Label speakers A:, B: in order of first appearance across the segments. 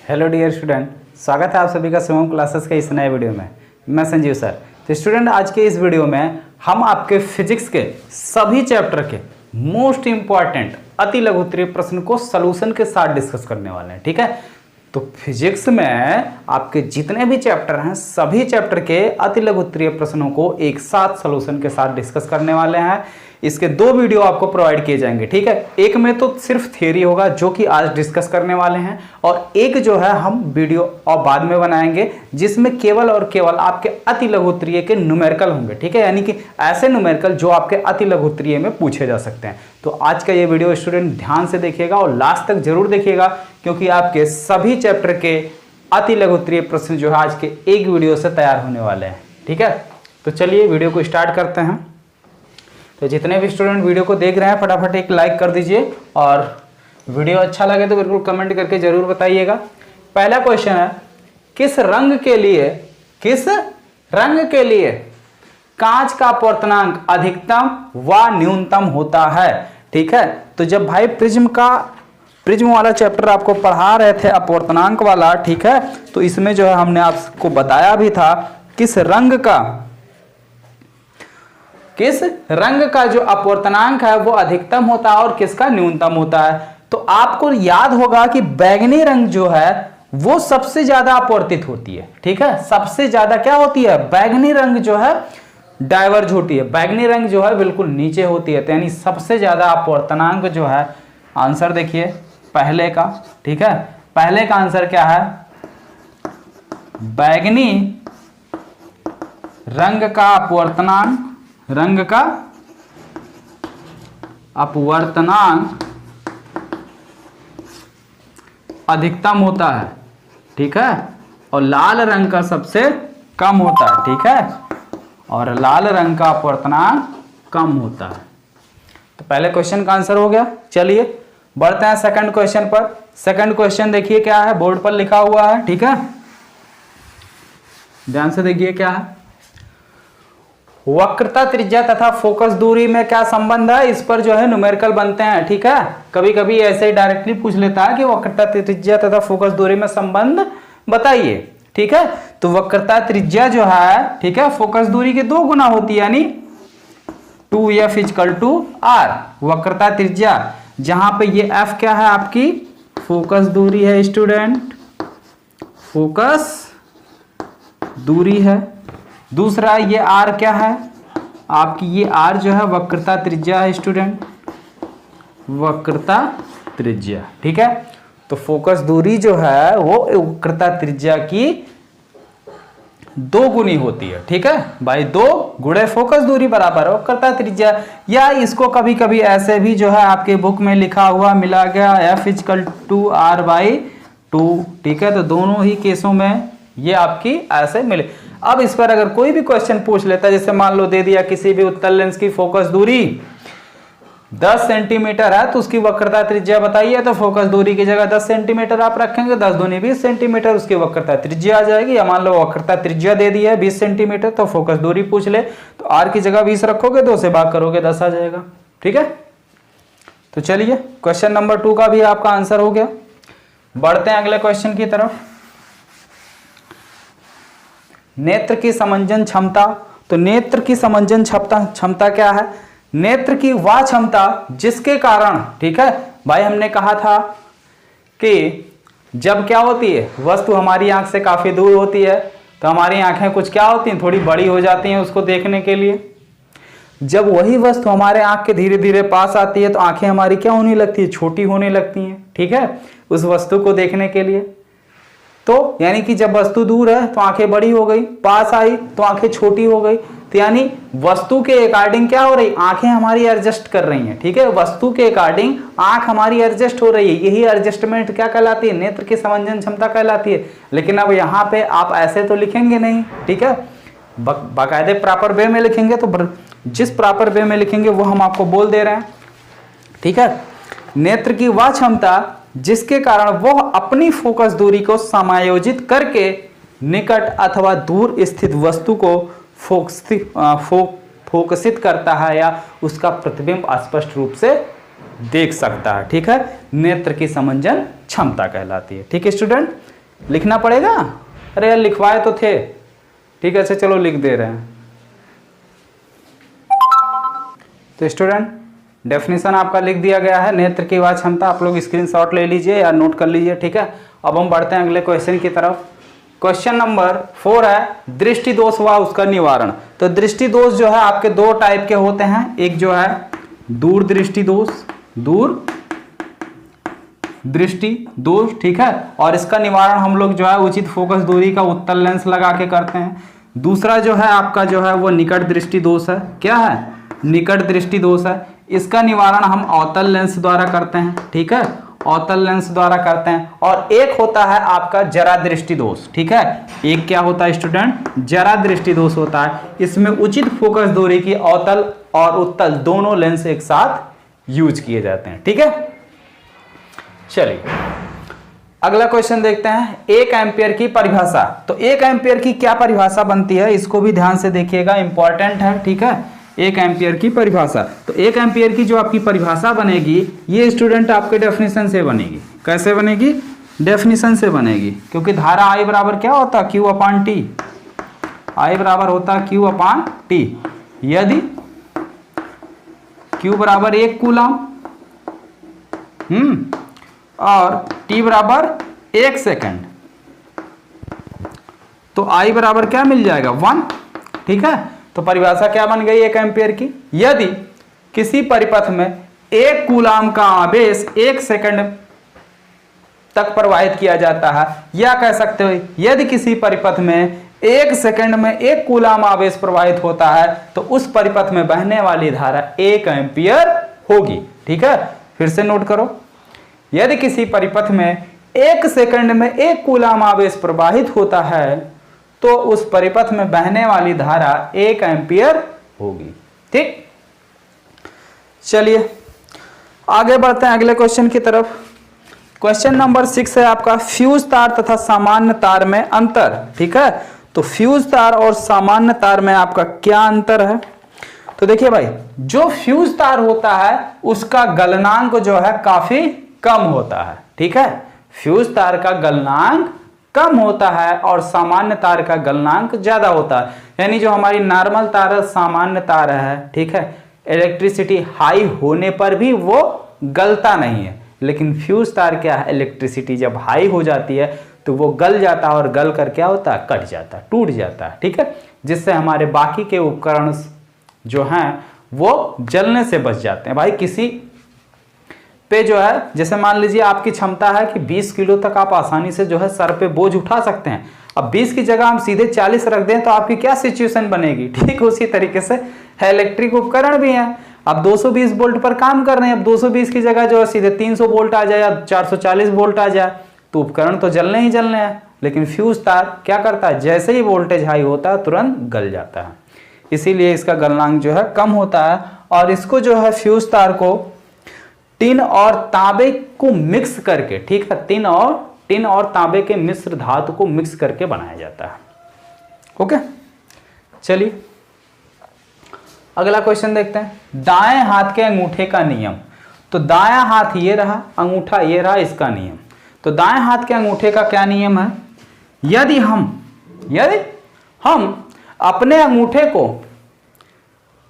A: Hello dear student, स्वागत है आप सभी का शिवम क्लासेस के इस नए वीडियो में। मैं संजीव सर। तो स्टूडेंट, आज के इस वीडियो में हम आपके फिजिक्स के सभी चैप्टर के मोस्ट इंपॉर्टेंट अति लघु उत्तरीय प्रश्न को सॉल्यूशन के साथ डिस्कस करने वाले हैं। ठीक है, तो फिजिक्स में आपके जितने भी चैप्टर हैं सभी चैप्टर के अति लघु उत्तरीय प्रश्नों को एक साथ सॉल्यूशन के साथ डिस्कस करने वाले हैं। इसके दो वीडियो आपको प्रोवाइड किए जाएंगे। ठीक है, एक में तो सिर्फ थ्योरी होगा जो कि आज डिस्कस करने वाले हैं, और एक जो है हम वीडियो और बाद में बनाएंगे जिसमें केवल और केवल आपके अति लघु उत्तरीय के न्यूमेरिकल होंगे। ठीक है, यानी कि ऐसे न्यूमेरिकल जो आपके अति लघु उत्तरीय में पूछे जा सकते हैं। तो आज का ये वीडियो स्टूडेंट ध्यान से देखिएगा और लास्ट तक जरूर देखिएगा, क्योंकि आपके सभी चैप्टर के अति लघु उत्तरीय प्रश्न जो है आज के एक वीडियो से तैयार होने वाले हैं। ठीक है, तो चलिए वीडियो को स्टार्ट करते हैं। तो जितने भी स्टूडेंट वीडियो को देख रहे हैं फटाफट एक लाइक कर दीजिए, और वीडियो अच्छा लगे तो बिल्कुल कमेंट करके जरूर बताइएगा। पहला क्वेश्चन है, किस रंग के लिए कांच का अपवर्तनांक अधिकतम व न्यूनतम होता है। ठीक है, तो जब भाई प्रिज्म वाला चैप्टर आपको पढ़ा रहे थे अपवर्तनांक वाला, ठीक है, तो इसमें जो है हमने आपको बताया भी था किस रंग का जो अपवर्तनांक है वो अधिकतम होता है और किसका न्यूनतम होता है। तो आपको याद होगा कि बैगनी रंग जो है वो सबसे ज्यादा अपवर्तित होती है। ठीक है, सबसे ज्यादा क्या होती है, बैगनी रंग जो है डाइवर्ज होती है, बैगनी रंग जो है बिल्कुल नीचे होती है। तो यानी सबसे ज्यादा अपवर्तनांक जो है, आंसर देखिए पहले का। ठीक है, पहले का आंसर क्या है, बैगनी रंग का अपवर्तनांक अधिकतम होता है। ठीक है, और लाल रंग का सबसे कम होता है। ठीक है, और लाल रंग का अपवर्तनांक कम होता है। तो पहले क्वेश्चन का आंसर हो गया। चलिए बढ़ते हैं सेकंड क्वेश्चन पर। सेकंड क्वेश्चन देखिए क्या है, बोर्ड पर लिखा हुआ है। ठीक है, ध्यान से देखिए क्या है, वक्रता त्रिज्या तथा फोकस दूरी में क्या संबंध है। इस पर जो है न्यूमेरिकल बनते हैं। ठीक है, कभी कभी ऐसे ही डायरेक्टली पूछ लेता है कि वक्रता त्रिज्या तथा फोकस दूरी में संबंध बताइए। ठीक है, तो वक्रता त्रिज्या जो है, ठीक है, फोकस दूरी के 2 गुना होती है, यानी 2f = r। वक्रता त्रिज्या जहां पे ये f क्या है, आपकी फोकस दूरी है स्टूडेंट, फोकस दूरी है। दूसरा ये r क्या है, आपकी ये r जो है वक्रता त्रिज्या है स्टूडेंट, वक्रता त्रिज्या। ठीक है, तो फोकस दूरी जो है वो वक्रता त्रिज्या की 2 गुनी होती है। ठीक है भाई, 2 गुणे फोकस दूरी बराबर है वक्रता त्रिज्या। या इसको कभी कभी ऐसे भी जो है आपके बुक में लिखा हुआ मिला गया f = r/2। ठीक है, तो दोनों ही केसों में ये आपकी ऐसे मिले। अब इस पर अगर कोई भी क्वेश्चन पूछ लेता है, जैसे मान लो दे दिया किसी भी उत्तल लेंस की फोकस दूरी 10 सेंटीमीटर है, तो उसकी वक्रता त्रिज्या बताइए। तो फोकस दूरी की जगह 10 सेंटीमीटर आप रखेंगे, 10 दूनी 20 सेंटीमीटर उसकी वक्रता त्रिज्या आ जाएगी। या मान लो वक्रता त्रिज्या दे दी है 20 सेंटीमीटर, तो फोकस दूरी पूछ ले तो r की जगह 20 रखोगे, 2 से भाग करोगे 10 आ जाएगा। ठीक है, तो चलिए क्वेश्चन नंबर 2 का भी आपका आंसर हो गया। बढ़ते हैं अगले क्वेश्चन की तरफ। नेत्र की समंजन क्षमता। तो नेत्र की समंजन क्षमता क्या है, नेत्र की वह क्षमता जिसके कारण, ठीक है भाई, हमने कहा था कि जब क्या होती है, वस्तु हमारी आंख से काफी दूर होती है तो हमारी आंखें कुछ क्या होती हैं, थोड़ी बड़ी हो जाती हैं उसको देखने के लिए। जब वही वस्तु हमारे आंख के धीरे धीरे पास आती है तो आंखें हमारी क्या होने लगती है, छोटी होने लगती हैं। ठीक है, उस वस्तु को देखने के लिए। तो यानी कि जब वस्तु दूर है तो आंखें बड़ी हो गई, पास आई तो आंखें छोटी हो गई। तो यानी वस्तु के अकॉर्डिंग क्या हो रही, आंखें हमारी एडजस्ट कर रही हैं। ठीक है, वस्तु के अकॉर्डिंग आंख हमारी एडजस्ट हो रही है, यही एडजस्टमेंट क्या कहलाती है, नेत्र की समंजन क्षमता कहलाती है। लेकिन अब यहाँ पे आप ऐसे तो लिखेंगे नहीं। ठीक है, बाकायदे प्रॉपर वे में लिखेंगे, तो जिस प्रॉपर वे में लिखेंगे वो हम आपको बोल दे रहे हैं। ठीक है, नेत्र की वह क्षमता जिसके कारण वह अपनी फोकस दूरी को समायोजित करके निकट अथवा दूर स्थित वस्तु को फोकसित करता है या उसका प्रतिबिंब स्पष्ट रूप से देख सकता है, ठीक है, नेत्र की समंजन क्षमता कहलाती है। ठीक है स्टूडेंट, लिखना पड़ेगा, अरे यार लिखवाए तो थे, ठीक है, अच्छा चलो लिख दे रहे हैं। तो स्टूडेंट डेफिनेशन आपका लिख दिया गया है, नेत्र की वाच क्षमता, आप लोग स्क्रीनशॉट ले लीजिए या नोट कर लीजिए, ठीक है। अब हम बढ़ते हैं अगले क्वेश्चन की तरफ। क्वेश्चन नंबर 4 है दृष्टि दोष व उसका निवारण। तो दृष्टि दोष जो है आपके दो टाइप के होते हैं, एक जो है दूर दृष्टि दोष, दूर दृष्टि दोष, ठीक है, और इसका निवारण हम लोग जो है उचित फोकस दूरी का उत्तल लेंस लगा के करते हैं। दूसरा जो है आपका जो है वो निकट दृष्टि दोष है, क्या है, निकट दृष्टि दोष है। इसका निवारण हम अवतल लेंस द्वारा करते हैं, ठीक है, अवतल लेंस द्वारा करते हैं। और एक होता है आपका जरा दृष्टि दोष, ठीक है, एक क्या होता है स्टूडेंट, जरा दृष्टि दोष होता है। इसमें उचित फोकस दूरी की अवतल और उत्तल दोनों लेंस एक साथ यूज किए जाते हैं, ठीक है। चलिए अगला क्वेश्चन देखते हैं, 1 एम्पियर की परिभाषा। तो 1 एम्पियर की क्या परिभाषा बनती है, इसको भी ध्यान से देखिएगा, इंपॉर्टेंट है, ठीक है। 1 एम्पियर की परिभाषा, तो 1 एम्पियर की जो आपकी परिभाषा बनेगी ये स्टूडेंट आपके डेफिनेशन से बनेगी। कैसे बनेगी, डेफिनेशन से बनेगी, क्योंकि धारा I बराबर क्या होता है, Q अपान टी, I बराबर होता है Q अपान टी। यदि Q बराबर 1 कूलम और T बराबर 1 सेकेंड, तो I बराबर क्या मिल जाएगा 1, ठीक है। तो परिभाषा क्या बन गई 1 एम्पियर की, यदि किसी परिपथ में 1 कूलाम का आवेश 1 सेकंड तक प्रवाहित किया जाता है, या कह सकते हो यदि किसी परिपथ में 1 सेकंड में 1 कूलाम आवेश प्रवाहित होता है तो उस परिपथ में बहने वाली धारा 1 एम्पियर होगी, ठीक है। फिर से नोट करो, यदि किसी परिपथ में 1 सेकंड में 1 कूलाम आवेश प्रवाहित होता है तो उस परिपथ में बहने वाली धारा 1 एम्पियर होगी, ठीक। चलिए आगे बढ़ते हैं अगले क्वेश्चन की तरफ। क्वेश्चन नंबर 6 है आपका फ्यूज तार तथा सामान्य तार में अंतर, ठीक है। तो फ्यूज तार और सामान्य तार में आपका क्या अंतर है, तो देखिए भाई, जो फ्यूज तार होता है उसका गलनांक जो है काफी कम होता है, ठीक है। फ्यूज तार का गलनांक कम होता है और सामान्य तार का गलनांक ज्यादा होता है। यानी जो हमारी नॉर्मल तार सामान्य तार है, ठीक है, इलेक्ट्रिसिटी हाई होने पर भी वो गलता नहीं है, लेकिन फ्यूज तार क्या है, इलेक्ट्रिसिटी जब हाई हो जाती है तो वो गल जाता है और गल कर क्या होता है, कट जाता है, टूट जाता है, ठीक है, जिससे हमारे बाकी के उपकरण जो हैं वो जलने से बच जाते हैं। भाई किसी पे जो है, जैसे मान लीजिए आपकी क्षमता है कि 20 किलो तक आप आसानी से जो है सर पे बोझ उठा सकते हैं, अब 20 की जगह हम सीधे 40 रख दें तो आपकी क्या सिचुएशन बनेगी, ठीक उसी तरीके से है इलेक्ट्रिक उपकरण भी हैं। अब 220 वोल्ट पर काम कर रहे हैं, अब 220 की जगह जो है सीधे 300 वोल्ट आ जाए या 440 वोल्ट आ जाए तो उपकरण तो जलने ही जलने हैं। लेकिन फ्यूज तार क्या करता है, जैसे ही वोल्टेज हाई होता है तुरंत गल जाता है, इसीलिए इसका गलनांक जो है कम होता है। और इसको जो है फ्यूज तार को टिन और तांबे को मिक्स करके, ठीक है, टिन और तांबे के मिश्र धातु को मिक्स करके बनाया जाता है। ओके, चलिए अगला क्वेश्चन देखते हैं, दाएं हाथ के अंगूठे का नियम। तो दायां हाथ ये रहा, अंगूठा ये रहा, इसका नियम। तो दाएं हाथ के अंगूठे का क्या नियम है, यदि हम अपने अंगूठे को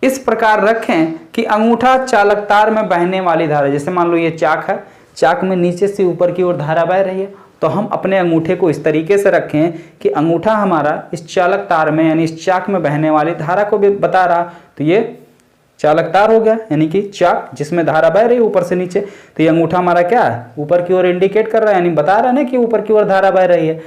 A: इस प्रकार रखें कि अंगूठा चालक तार में बहने वाली धारा, जैसे मान लो ये चाक है, चाक में नीचे से ऊपर की ओर धारा बह रही है, तो हम अपने अंगूठे को इस तरीके से रखें कि अंगूठा हमारा इस चालक तार में यानी इस चाक में बहने वाली धारा को भी बता रहा, तो ये चालक तार हो गया, यानी कि चाक जिसमें धारा बह रही है ऊपर से नीचे, तो ये अंगूठा हमारा क्या है, ऊपर की ओर इंडिकेट कर रहा है, यानी बता रहा है ना कि ऊपर की ओर धारा बह रही है,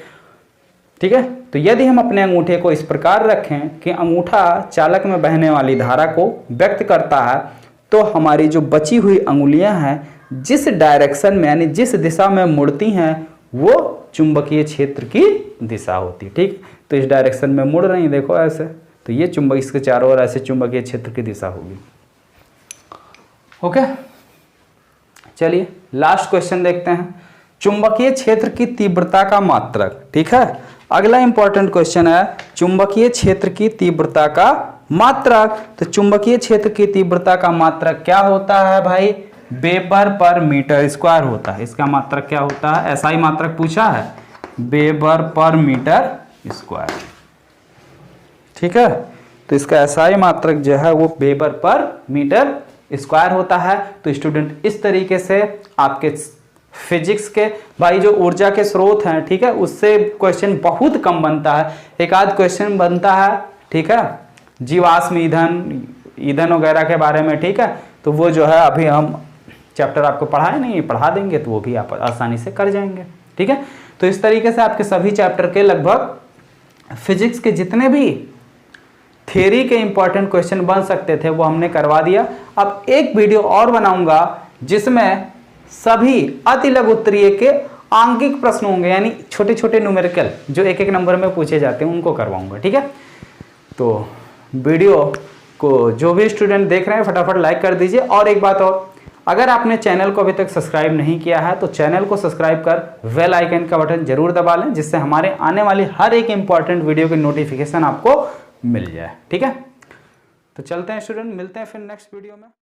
A: ठीक है। तो यदि हम अपने अंगूठे को इस प्रकार रखें कि अंगूठा चालक में बहने वाली धारा को व्यक्त करता है, तो हमारी जो बची हुई अंगुलियां हैं जिस डायरेक्शन में यानी जिस दिशा में मुड़ती हैं वो चुंबकीय क्षेत्र की दिशा होती है, ठीक। तो इस डायरेक्शन में मुड़ रही, देखो ऐसे, तो ये चुंबक इसके चारों ओर ऐसे चुंबकीय क्षेत्र की दिशा होगी। ओके, चलिए लास्ट क्वेश्चन देखते हैं, चुंबकीय क्षेत्र की तीव्रता का मात्रक, ठीक है। अगला इंपॉर्टेंट क्वेश्चन है चुंबकीय क्षेत्र की तीव्रता का मात्रक। तो चुंबकीय क्षेत्र की तीव्रता का मात्रक क्या होता है भाई, वेबर पर मीटर स्क्वायर होता है। इसका मात्रक क्या होता है, ऐसा ही मात्रक पूछा है, वेबर पर मीटर स्क्वायर। ठीक है, तो इसका ऐसा ही मात्रक जो है वो वेबर पर मीटर स्क्वायर होता है। तो स्टूडेंट इस तरीके से आपके फिजिक्स के भाई जो ऊर्जा के स्रोत हैं, ठीक है, उससे क्वेश्चन बहुत कम बनता है, एक आध क्वेश्चन बनता है, ठीक है, जीवाश्म ईंधन, ईंधन वगैरह के बारे में, ठीक है। तो वो जो है अभी हम चैप्टर आपको पढ़ाए नहीं, पढ़ा देंगे तो वो भी आप आसानी से कर जाएंगे। ठीक है, तो इस तरीके से आपके सभी चैप्टर के लगभग फिजिक्स के जितने भी थ्योरी के इंपॉर्टेंट क्वेश्चन बन सकते थे वो हमने करवा दिया। अब एक वीडियो और बनाऊंगा जिसमें सभी अति लघु उत्तरीय के आंकिक प्रश्न होंगे, यानी छोटे छोटे न्यूमेरिकल जो एक एक नंबर में पूछे जाते हैं उनको करवाऊंगा। ठीक है, तो वीडियो को जो भी स्टूडेंट देख रहे हैं फटाफट लाइक कर दीजिए। और एक बात और, अगर आपने चैनल को अभी तक सब्सक्राइब नहीं किया है तो चैनल को सब्सक्राइब कर बेल आइकन का बटन जरूर दबा लें, जिससे हमारे आने वाली हर एक इंपॉर्टेंट वीडियो की नोटिफिकेशन आपको मिल जाए। ठीक है, तो चलते हैं स्टूडेंट, मिलते हैं फिर नेक्स्ट वीडियो में।